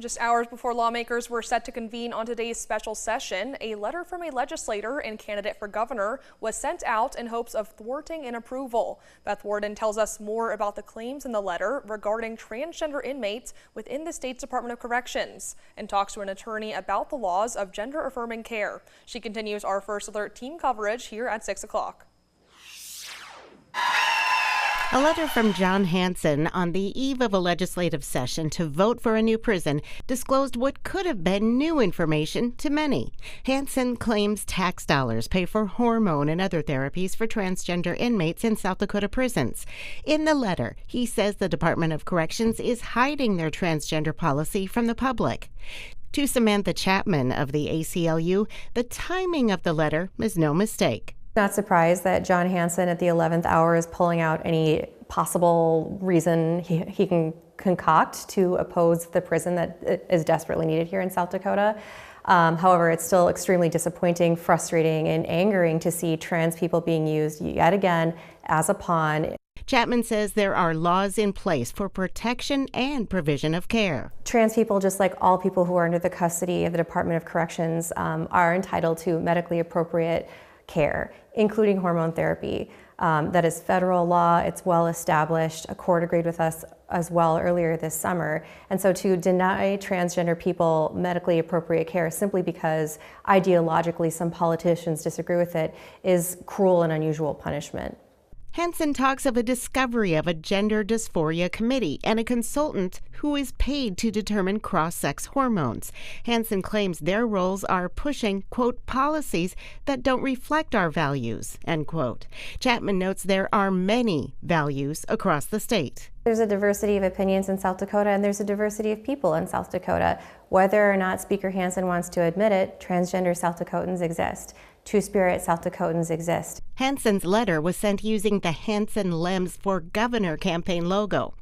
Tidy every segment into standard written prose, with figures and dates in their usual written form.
Just hours before lawmakers were set to convene on today's special session, a letter from a legislator and candidate for governor was sent out in hopes of thwarting an approval. Beth Warden tells us more about the claims in the letter regarding transgender inmates within the state's Department of Corrections and talks to an attorney about the laws of gender-affirming care. She continues our First Alert team coverage here at 6 o'clock. A letter from Jon Hansen on the eve of a legislative session to vote for a new prison disclosed what could have been new information to many. Hansen claims tax dollars pay for hormone and other therapies for transgender inmates in South Dakota prisons. In the letter, he says the Department of Corrections is hiding their transgender policy from the public. To Samantha Chapman of the ACLU, the timing of the letter is no mistake. Not surprised that Jon Hansen at the 11th hour is pulling out any possible reason he can concoct to oppose the prison that is desperately needed here in South Dakota. However, it's still extremely disappointing, frustrating, and angering to see trans people being used yet again as a pawn. Chapman says there are laws in place for protection and provision of care. Trans people, just like all people who are under the custody of the Department of Corrections, are entitled to medically appropriate care, including hormone therapy. That is federal law. It's well established. A court agreed with us as well earlier this summer. And so to deny transgender people medically appropriate care simply because ideologically some politicians disagree with it is cruel and unusual punishment. Hansen talks of a discovery of a gender dysphoria committee and a consultant who is paid to determine cross-sex hormones. Hansen claims their roles are pushing, quote, policies that don't reflect our values, end quote. Chapman notes there are many values across the state. There's a diversity of opinions in South Dakota, and there's a diversity of people in South Dakota. Whether or not Speaker Hansen wants to admit it, transgender South Dakotans exist. Two-spirit South Dakotans exist. Hansen's letter was sent using the Hansen Lems for Governor campaign logo.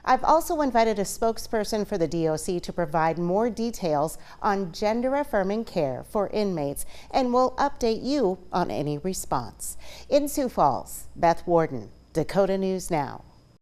I've also invited a spokesperson for the DOC to provide more details on gender-affirming care for inmates, and will update you on any response. In Sioux Falls, Beth Warden, Dakota News Now.